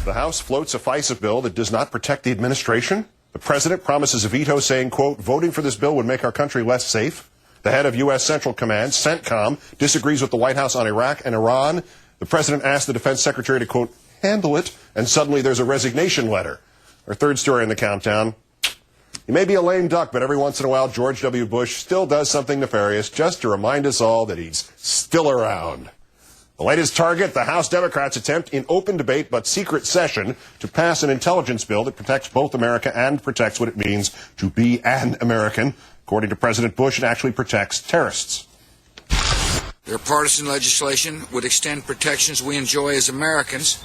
The House floats a FISA bill that does not protect the administration. The president promises a veto saying, quote, voting for this bill would make our country less safe. The head of U.S. Central Command, CENTCOM, disagrees with the White House on Iraq and Iran. The president asked the defense secretary to, quote, handle it, and suddenly there's a resignation letter. Our third story in the countdown. He may be a lame duck, but every once in a while, George W. Bush still does something nefarious just to remind us all that he's still around. The latest target, the House Democrats' attempt in open debate but secret session to pass an intelligence bill that protects both America and protects what it means to be an American. According to President Bush, it actually protects terrorists. Their partisan legislation would extend protections we enjoy as Americans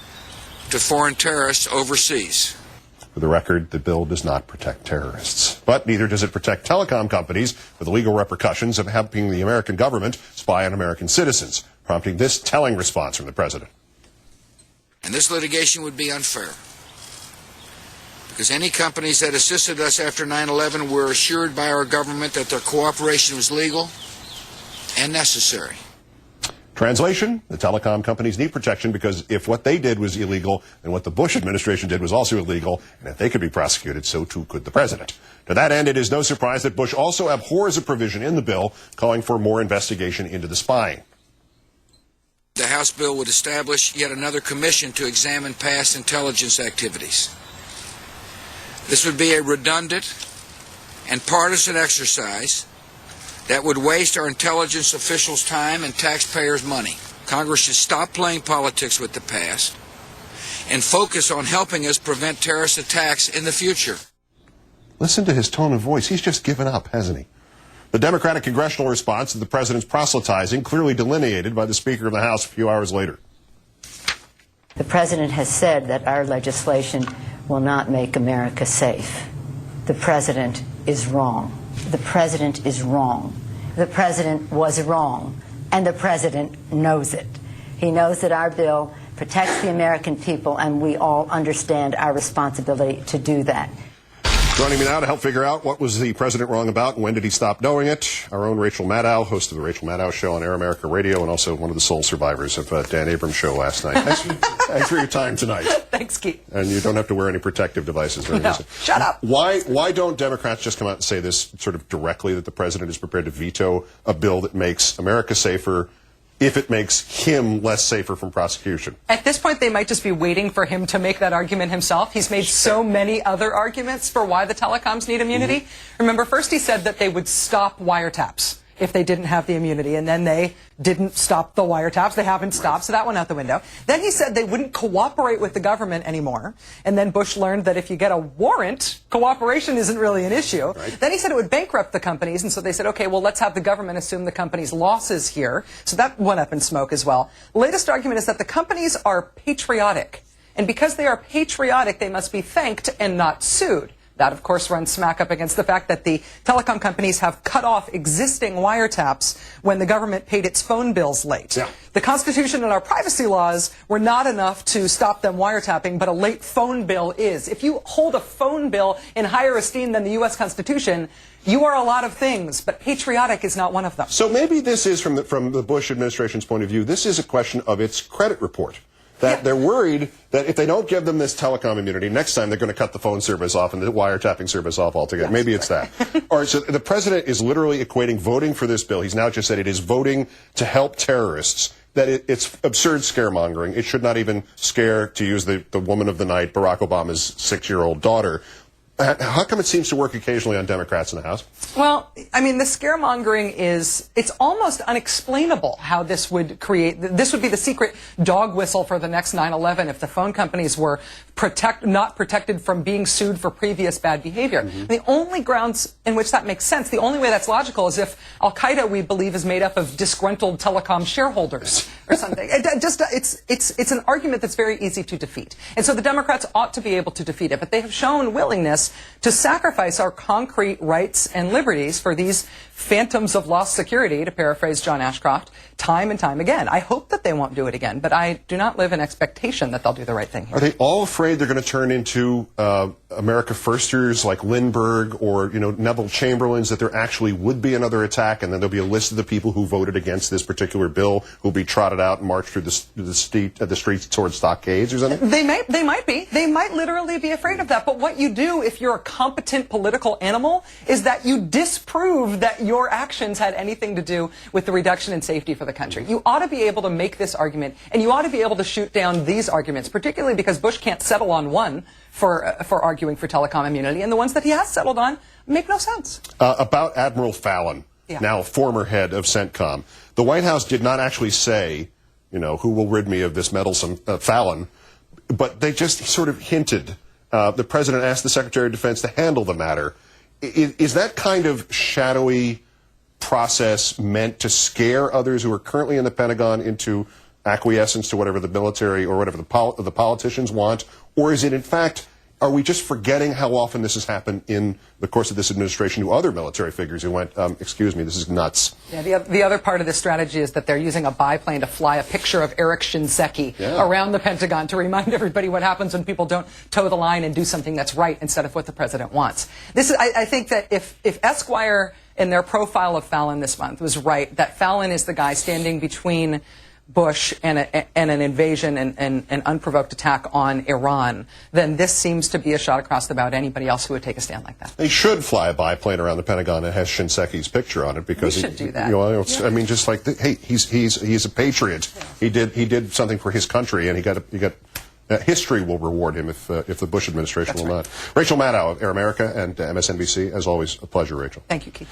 to foreign terrorists overseas. For the record, the bill does not protect terrorists. But neither does it protect telecom companies with the legal repercussions of helping the American government spy on American citizens, prompting this telling response from the president. And this litigation would be unfair, because any companies that assisted us after 9/11 were assured by our government that their cooperation was legal and necessary. Translation, the telecom companies need protection because if what they did was illegal, then what the Bush administration did was also illegal, and if they could be prosecuted, so too could the president. To that end, it is no surprise that Bush also abhors a provision in the bill calling for more investigation into the spying. The House bill would establish yet another commission to examine past intelligence activities. This would be a redundant and partisan exercise that would waste our intelligence officials' time and taxpayers' money. Congress should stop playing politics with the past and focus on helping us prevent terrorist attacks in the future. Listen to his tone of voice. He's just given up, hasn't he? The Democratic congressional response to the president's proselytizing clearly delineated by the Speaker of the House a few hours later. The president has said that our legislation will not make America safe. The president is wrong. The president is wrong. The president was wrong, and the president knows it. He knows that our bill protects the American people, and we all understand our responsibility to do that. Joining me now to help figure out what was the president wrong about and when did he stop knowing it, our own Rachel Maddow, host of the Rachel Maddow Show on Air America Radio, and also one of the sole survivors of Dan Abrams' show last night. Thanks for your time tonight. Thanks, Keith. And you don't have to wear any protective devices. Or anything. No, shut up. Why don't Democrats just come out and say this sort of directly, that the president is prepared to veto a bill that makes America safer if it makes him less safer from prosecution? At this point, they might just be waiting for him to make that argument himself. He's made so many other arguments for why the telecoms need immunity. Remember, first he said that they would stop wiretaps if they didn't have the immunity, and then they didn't stop the wiretaps. They haven't stopped, so that went out the window. Then he said they wouldn't cooperate with the government anymore, and then Bush learned that if you get a warrant, cooperation isn't really an issue. Right. Then he said it would bankrupt the companies, and so they said, okay, well, let's have the government assume the company's losses here. So that went up in smoke as well. Latest argument is that the companies are patriotic, and because they are patriotic, they must be thanked and not sued. That, of course, runs smack up against the fact that the telecom companies have cut off existing wiretaps when the government paid its phone bills late. Yeah. The Constitution and our privacy laws were not enough to stop them wiretapping, but a late phone bill is. If you hold a phone bill in higher esteem than the U.S. Constitution, you are a lot of things, but patriotic is not one of them. So maybe this is, from the Bush administration's point of view, this is a question of its credit report. That they're worried that if they don't give them this telecom immunity, next time they're going to cut the phone service off and the wiretapping service off altogether. Yes. Maybe it's that. All right, so the president is literally equating voting for this bill. He's now just said it is voting to help terrorists, that it's absurd scaremongering. It should not even scare, to use the woman of the night, Barack Obama's 6-year-old daughter. How come it seems to work occasionally on Democrats in the House? Well, I mean, the scaremongering it's almost unexplainable how this would this would be the secret dog whistle for the next 9/11 if the phone companies were not protected from being sued for previous bad behavior. Mm-hmm. The only grounds in which that makes sense, the only way that's logical, is if Al-Qaeda, we believe, is made up of disgruntled telecom shareholders or something. It's an argument that's very easy to defeat. And so the Democrats ought to be able to defeat it, but they have shown willingness to sacrifice our concrete rights and liberties for these phantoms of lost security, to paraphrase John Ashcroft, time and time again. I hope that they won't do it again, but I do not live in expectation that they'll do the right thing here. Are they all afraid they're going to turn into America Firsters like Lindbergh or, Neville Chamberlain's that there actually would be another attack, and then there'll be a list of the people who voted against this particular bill who'll be trotted out and marched through the streets towards stockades or something? They might be. They might literally be afraid of that. But what you do if you're a competent political animal is that you disprove that your actions had anything to do with the reduction in safety for the country. You ought to be able to make this argument, and you ought to be able to shoot down these arguments, particularly because Bush can't settle on one for arguing for telecom immunity, and the ones that he has settled on make no sense. About Admiral Fallon, now former head of CENTCOM, the White House did not actually say, who will rid me of this meddlesome Fallon, but they just sort of hinted. The president asked the Secretary of Defense to handle the matter. Is that kind of shadowy process meant to scare others who are currently in the Pentagon into acquiescence to whatever the military or whatever the politicians want? Or is it, in fact, are we just forgetting how often this has happened in the course of this administration to other military figures who went, excuse me, this is nuts? Yeah, the other part of this strategy is that they're using a biplane to fly a picture of Eric Shinseki around the Pentagon to remind everybody what happens when people don't toe the line and do something that's right instead of what the president wants. I think that if Esquire in their profile of Fallon this month was right, that Fallon is the guy standing between Bush and an invasion and an unprovoked attack on Iran, then this seems to be a shot across the bow to anybody else who would take a stand like that. They should fly a biplane around the Pentagon that has Shinseki's picture on it because we should do that. I mean, just like hey, he's a patriot. Yeah. He did something for his country, and he got history will reward him if the Bush administration will not. Rachel Maddow of Air America and MSNBC, as always, a pleasure, Rachel. Thank you, Keith.